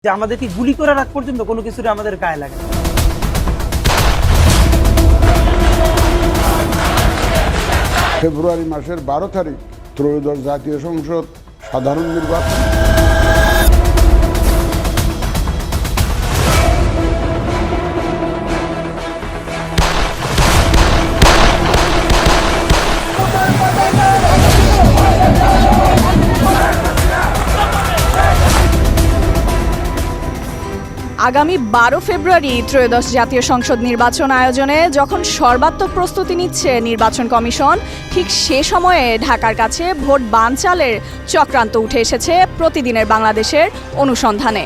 যে আমাদেরকে গুলি করার আগ পর্যন্ত কোনো কিছুতে আমাদের গায়ে লাগে না। ফেব্রুয়ারি মাসের 12 তারিখ ত্রয়োদশ জাতীয় সংসদ সাধারণ নির্বাচন। আগামী 12 ফেব্রুয়ারি ত্রয়োদশ জাতীয় সংসদ নির্বাচন আয়োজনে যখন সর্বাত্মক প্রস্তুতি নিচ্ছে নির্বাচন কমিশন, ঠিক সে সময়ে ঢাকার কাছে ভোট বানচালের চক্রান্ত উঠে এসেছে প্রতিদিনের বাংলাদেশের অনুসন্ধানে।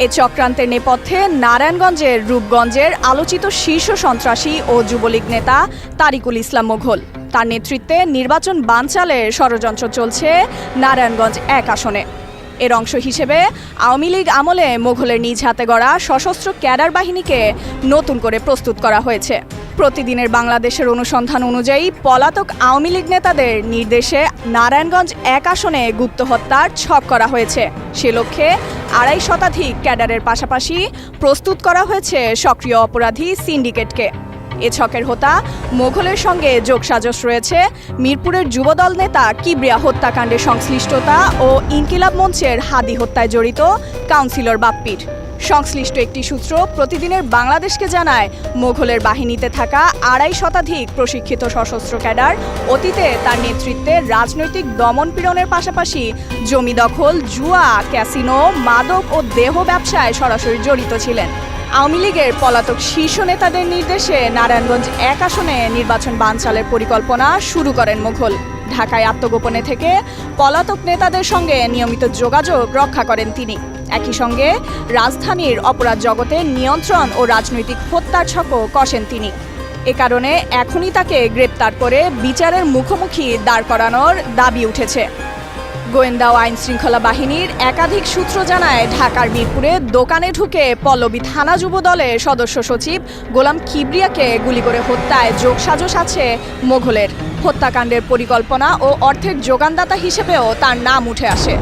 এ চক্রান্তের নেপথ্যে নারায়ণগঞ্জের রূপগঞ্জের আলোচিত শীর্ষ সন্ত্রাসী ও যুবলীগ নেতা তারিকুল ইসলাম মোঘল। তার নেতৃত্বে নির্বাচন বানচালের ষড়যন্ত্র চলছে নারায়ণগঞ্জ 1 আসনে। এর অংশ হিসেবে আওয়ামী লীগ আমলে মোঘলের নিজ হাতে গড়া সশস্ত্র ক্যাডার বাহিনীকে নতুন করে প্রস্তুত করা হয়েছে। প্রতিদিনের বাংলাদেশের অনুসন্ধান অনুযায়ী পলাতক আওয়ামী লীগ নেতাদের নির্দেশে নারায়ণগঞ্জ 1 আসনে গুপ্ত হত্যার ছক করা হয়েছে। সে লক্ষ্যে 2.5 শতাধিক ক্যাডারের পাশাপাশি প্রস্তুত করা হয়েছে সক্রিয় অপরাধী সিন্ডিকেটকে। এ ছকের হোতা মোঘলের সঙ্গে যোগসাজশ রয়েছে মিরপুরের যুবদল নেতা কিবরিয়া হত্যাকাণ্ডে সংশ্লিষ্টতা ও ইনকিলাব মঞ্চের হাদি হত্যায় জড়িত কাউন্সিলর বাপ্পির। সংশ্লিষ্ট একটি সূত্র প্রতিদিনের বাংলাদেশকে জানায়, মোঘলের বাহিনীতে থাকা 2.5 শতাধিক প্রশিক্ষিত সশস্ত্র ক্যাডার অতীতে তার নেতৃত্বে রাজনৈতিক দমন পীড়নের পাশাপাশি জমি দখল, জুয়া, ক্যাসিনো, মাদক ও দেহ ব্যবসায় সরাসরি জড়িত ছিলেন। আওয়ামী লীগের পলাতক শীর্ষ নেতাদের নির্দেশে নারায়ণগঞ্জ 1 আসনে নির্বাচন বানচালের পরিকল্পনা শুরু করেন মোঘল। ঢাকায় আত্মগোপনে থেকে পলাতক নেতাদের সঙ্গে নিয়মিত যোগাযোগ রক্ষা করেন তিনি। একই সঙ্গে রাজধানীর অপরাধ জগতে নিয়ন্ত্রণ ও রাজনৈতিক হত্যার ছকও কষেন তিনি। এ কারণে এখনই তাকে গ্রেপ্তার করে বিচারের মুখোমুখি দাঁড় করানোর দাবি উঠেছে। গোয়েন্দা ও আইন শৃঙ্খলা বাহিনীর একাধিক সূত্র জানায়, ঢাকার মিরপুরে দোকানে ঢুকে পল্লবী থানা যুব দলের সদস্য সচিব গোলাম কিবরিয়াকে গুলি করে হত্যায় যোগসাজশ আছে মোঘলের। হত্যাকাণ্ডের পরিকল্পনা ও অর্থের যোগানদাতা হিসেবেও তার নাম উঠে আসে।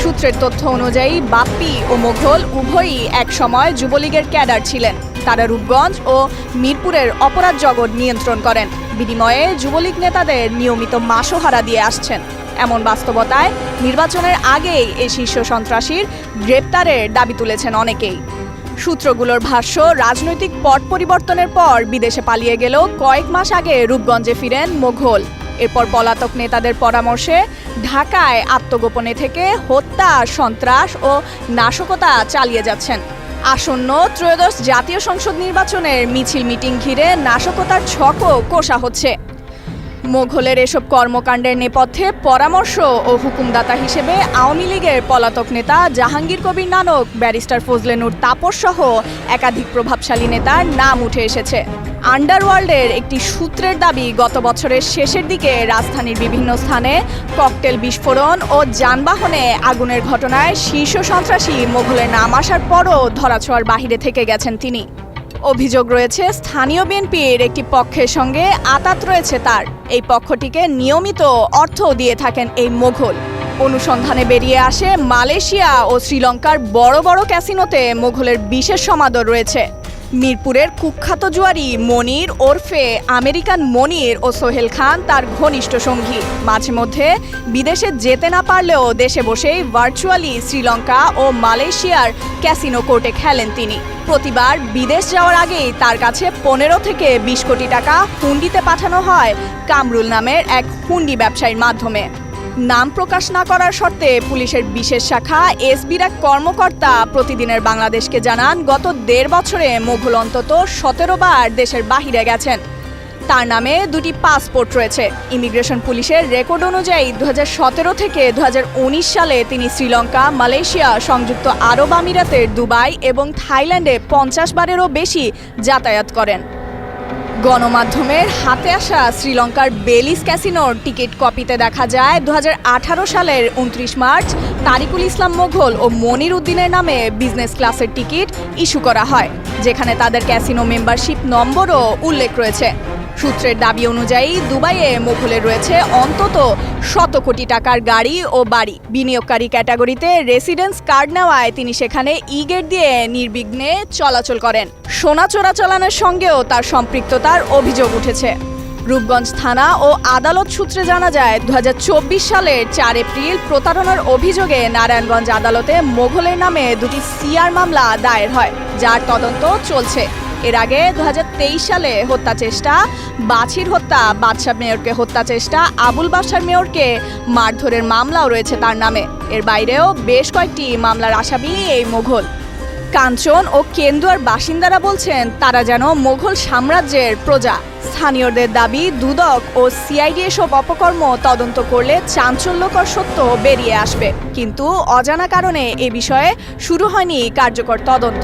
সূত্রের তথ্য অনুযায়ী বাপ্পি ও মোঘল উভয়ই এক সময় যুবলীগের ক্যাডার ছিলেন। তারা রূপগঞ্জ ও মিরপুরের অপরাধ জগৎ নিয়ন্ত্রণ করেন। বিনিময়ে যুবলীগ নেতাদের নিয়মিত মাসোহারা দিয়ে আসছেন। এমন বাস্তবতায় নির্বাচনের আগেই এই শীর্ষ সন্ত্রাসীর গ্রেপ্তারের দাবি তুলেছেন অনেকেই। সূত্রগুলোর ভাষ্য, রাজনৈতিক পট পরিবর্তনের পর বিদেশে পালিয়ে গেলেও কয়েক মাস আগে রূপগঞ্জে ফিরেন মোঘল। এরপর পলাতক নেতাদের পরামর্শে ঢাকায় আত্মগোপনে থেকে হত্যা, সন্ত্রাস ও নাশকতা চালিয়ে যাচ্ছেন। আসন্ন ত্রয়োদশ জাতীয় সংসদ নির্বাচনের মিছিল মিটিং ঘিরে নাশকতার ছকও কষা হচ্ছে। মোঘলের এসব কর্মকাণ্ডের নেপথ্যে পরামর্শ ও হুকুমদাতা হিসেবে আওয়ামী লীগের পলাতক নেতা জাহাঙ্গীর কবির নানক, ব্যারিস্টার ফজলে নূর তাপস সহ একাধিক প্রভাবশালী নেতার নাম উঠে এসেছে। আন্ডারওয়ার্ল্ডের একটি সূত্রের দাবি, গত বছরের শেষের দিকে রাজধানীর বিভিন্ন স্থানে ককটেল বিস্ফোরণ ও যানবাহনে আগুনের ঘটনায় শীর্ষ সন্ত্রাসী মোঘলের নাম আসার পরও ধরাছোঁয়ার বাহিরে থেকে গেছেন তিনি। অভিযোগ রয়েছে, স্থানীয় বিএনপির একটি পক্ষের সঙ্গে আঁতাত রয়েছে তার। এই পক্ষটিকে নিয়মিত অর্থ দিয়ে থাকেন এই মোঘল। অনুসন্ধানে বেরিয়ে আসে, মালয়েশিয়া ও শ্রীলঙ্কার বড় বড় ক্যাসিনোতে মোঘলের বিশেষ সমাদর রয়েছে। মিরপুরের কুখ্যাত জুয়ারি মনির ওরফে আমেরিকান মনির ও সোহেল খান তার ঘনিষ্ঠ সঙ্গী। মাঝে মধ্যে বিদেশে যেতে না পারলেও দেশে বসেই ভার্চুয়ালি শ্রীলঙ্কা ও মালয়েশিয়ার ক্যাসিনো কোর্টে খেলেন তিনি। প্রতিবার বিদেশ যাওয়ার আগেই তার কাছে 15 থেকে 20 কোটি টাকা হুন্ডিতে পাঠানো হয় কামরুল নামের এক হুন্ডি ব্যবসায়ীর মাধ্যমে। নাম প্রকাশ না করার শর্তে পুলিশের বিশেষ শাখা এসবির এক কর্মকর্তা প্রতিদিনের বাংলাদেশকে জানান, গত 1.5 বছরে মোঘল অন্তত 17 বার দেশের বাহিরে গেছেন। তার নামে 2টি পাসপোর্ট রয়েছে। ইমিগ্রেশন পুলিশের রেকর্ড অনুযায়ী 2017 থেকে 2019 সালে তিনি শ্রীলঙ্কা, মালয়েশিয়া, সংযুক্ত আরব আমিরাতের দুবাই এবং থাইল্যান্ডে 50 বারেরও বেশি যাতায়াত করেন। গণমাধ্যমের হাতে আসা শ্রীলঙ্কার বেলিস ক্যাসিনোর টিকিট কপিতে দেখা যায়, 2018 সালের 29 মার্চ তারিকুল ইসলাম মোঘল ও মনির উদ্দিনের নামে বিজনেস ক্লাসের টিকিট ইস্যু করা হয়, যেখানে তাদের ক্যাসিনো মেম্বারশিপ নম্বরও উল্লেখ রয়েছে। সূত্রের দাবি অনুযায়ী দুবাইয়ে মোঘলের রয়েছে অন্তত 100 কোটি টাকার গাড়ি ও বাড়ি। বিনিয়োগকারী ক্যাটাগরিতে রেসিডেন্স কার্ড নেওয়ায় তিনি সেখানে ই-গেট দিয়ে নির্বিঘ্নে চলাচল করেন। সোনা চোরাচালানের সঙ্গেও তার সম্পৃক্ততার অভিযোগ উঠেছে। রূপগঞ্জ থানা ও আদালত সূত্রে জানা যায় 2024 সালের 4 এপ্রিল প্রতারণার অভিযোগে নারায়ণগঞ্জ আদালতে মোঘলের নামে 2টি সিআর মামলা দায়ের হয়, যার তদন্ত চলছে। এর আগে 2023 সালে হত্যা চেষ্টা, বাছির হত্যা, বাদশা মেয়রকে হত্যা চেষ্টা, আবুল বাসার মেয়রকে মারধরের মামলাও রয়েছে তার নামে। এর বাইরেও বেশ কয়েকটি মামলার আসামি এই মোঘল। কাঞ্চন ও কেন্দুয়ার বাসিন্দারা বলছেন তারা যেন মোঘল সাম্রাজ্যের প্রজা। স্থানীয়দের দাবি দুদক ও সিআইডি এসব অপকর্ম তদন্ত করলে চাঞ্চল্যকর সত্য বেরিয়ে আসবে, কিন্তু অজানা কারণে এ বিষয়ে শুরু হয়নি কার্যকর তদন্ত।